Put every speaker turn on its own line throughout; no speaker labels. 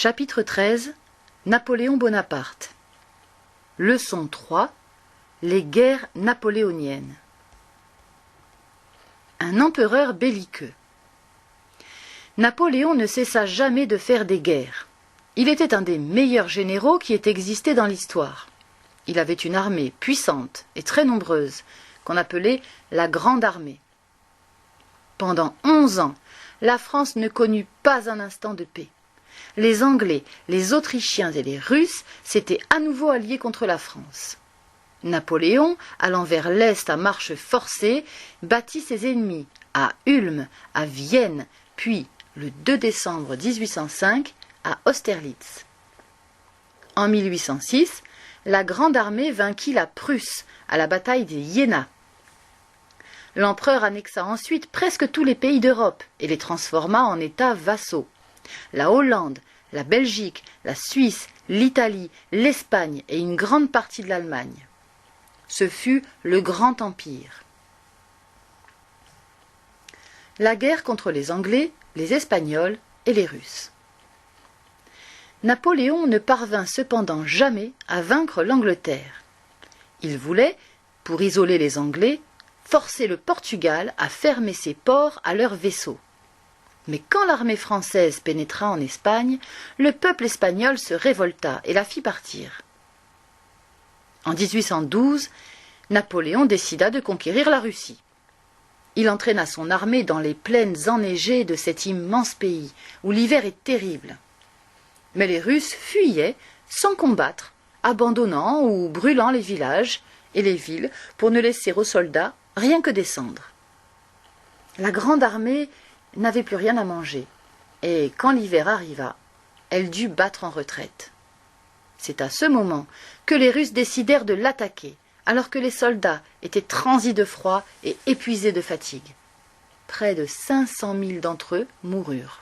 Chapitre 13. Napoléon Bonaparte. Leçon 3. Les guerres napoléoniennes. Un empereur belliqueux. Napoléon ne cessa jamais de faire des guerres. Il était un des meilleurs généraux qui ait existé dans l'histoire. Il avait une armée puissante et très nombreuse, qu'on appelait la Grande Armée. Pendant 11 ans, la France ne connut pas un instant de paix. Les Anglais, les Autrichiens et les Russes s'étaient à nouveau alliés contre la France. Napoléon, allant vers l'est à marche forcée, battit ses ennemis à Ulm, à Vienne, puis, le 2 décembre 1805, à Austerlitz. En 1806, la Grande Armée vainquit la Prusse à la bataille de Iéna. L'empereur annexa ensuite presque tous les pays d'Europe et les transforma en États vassaux. La Hollande, la Belgique, la Suisse, l'Italie, l'Espagne et une grande partie de l'Allemagne. Ce fut le Grand Empire. La guerre contre les Anglais, les Espagnols et les Russes. Napoléon ne parvint cependant jamais à vaincre l'Angleterre. Il voulait, pour isoler les Anglais, forcer le Portugal à fermer ses ports à leurs vaisseaux. Mais quand l'armée française pénétra en Espagne, le peuple espagnol se révolta et la fit partir. En 1812, Napoléon décida de conquérir la Russie. Il entraîna son armée dans les plaines enneigées de cet immense pays, où l'hiver est terrible. Mais les Russes fuyaient sans combattre, abandonnant ou brûlant les villages et les villes pour ne laisser aux soldats rien que descendre. La Grande Armée n'avait plus rien à manger, et quand l'hiver arriva, elle dut battre en retraite. C'est à ce moment que les Russes décidèrent de l'attaquer, alors que les soldats étaient transis de froid et épuisés de fatigue. Près de 500 000 d'entre eux moururent.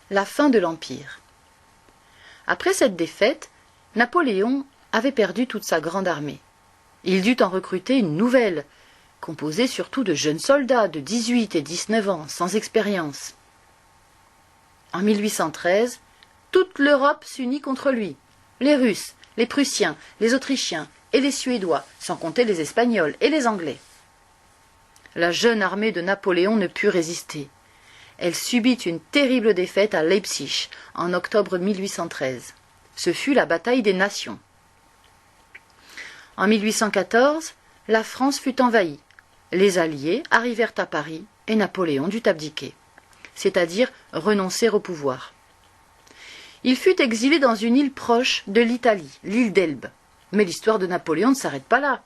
La fin de l'Empire. Après cette défaite, Napoléon avait perdu toute sa grande armée. Il dut en recruter une nouvelle, composée surtout de jeunes soldats de 18 et 19 ans, sans expérience. En 1813, toute l'Europe s'unit contre lui. Les Russes, les Prussiens, les Autrichiens et les Suédois, sans compter les Espagnols et les Anglais. La jeune armée de Napoléon ne put résister. Elle subit une terrible défaite à Leipzig en octobre 1813. Ce fut la bataille des Nations. En 1814, la France fut envahie. Les Alliés arrivèrent à Paris et Napoléon dut abdiquer, c'est-à-dire renoncer au pouvoir. Il fut exilé dans une île proche de l'Italie, l'île d'Elbe. Mais l'histoire de Napoléon ne s'arrête pas là.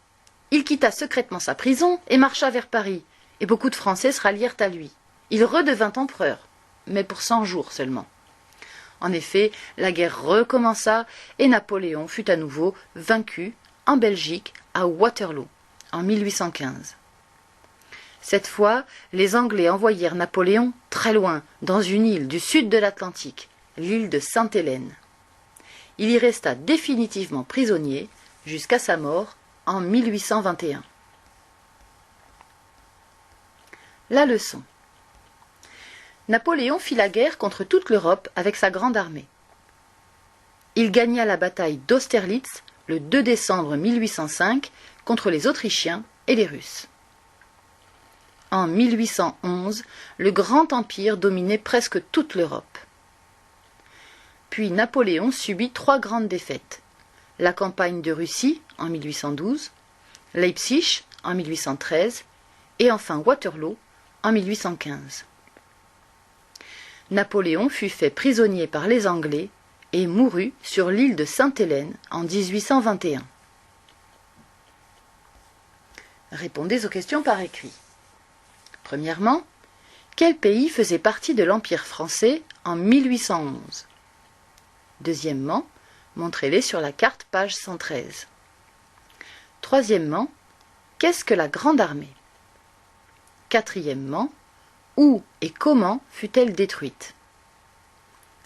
Il quitta secrètement sa prison et marcha vers Paris, et beaucoup de Français se rallièrent à lui. Il redevint empereur, mais pour 100 jours seulement. En effet, la guerre recommença et Napoléon fut à nouveau vaincu en Belgique à Waterloo en 1815. Cette fois, les Anglais envoyèrent Napoléon très loin, dans une île du sud de l'Atlantique, l'île de Sainte-Hélène. Il y resta définitivement prisonnier jusqu'à sa mort en 1821. La leçon. Napoléon fit la guerre contre toute l'Europe avec sa grande armée. Il gagna la bataille d'Austerlitz le 2 décembre 1805 contre les Autrichiens et les Russes. En 1811, le Grand Empire dominait presque toute l'Europe. Puis Napoléon subit 3 grandes défaites. La campagne de Russie en 1812, Leipzig en 1813 et enfin Waterloo en 1815. Napoléon fut fait prisonnier par les Anglais et mourut sur l'île de Sainte-Hélène en 1821. Répondez aux questions par écrit. Premièrement, quel pays faisait partie de l'Empire français en 1811 ? Deuxièmement, montrez-les sur la carte page 113. Troisièmement, qu'est-ce que la Grande Armée ? Quatrièmement, où et comment fut-elle détruite ?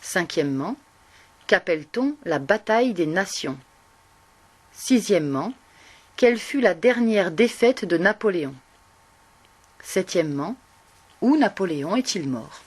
Cinquièmement, qu'appelle-t-on la bataille des Nations ? Sixièmement, quelle fut la dernière défaite de Napoléon ? Septièmement, où Napoléon est-il mort ?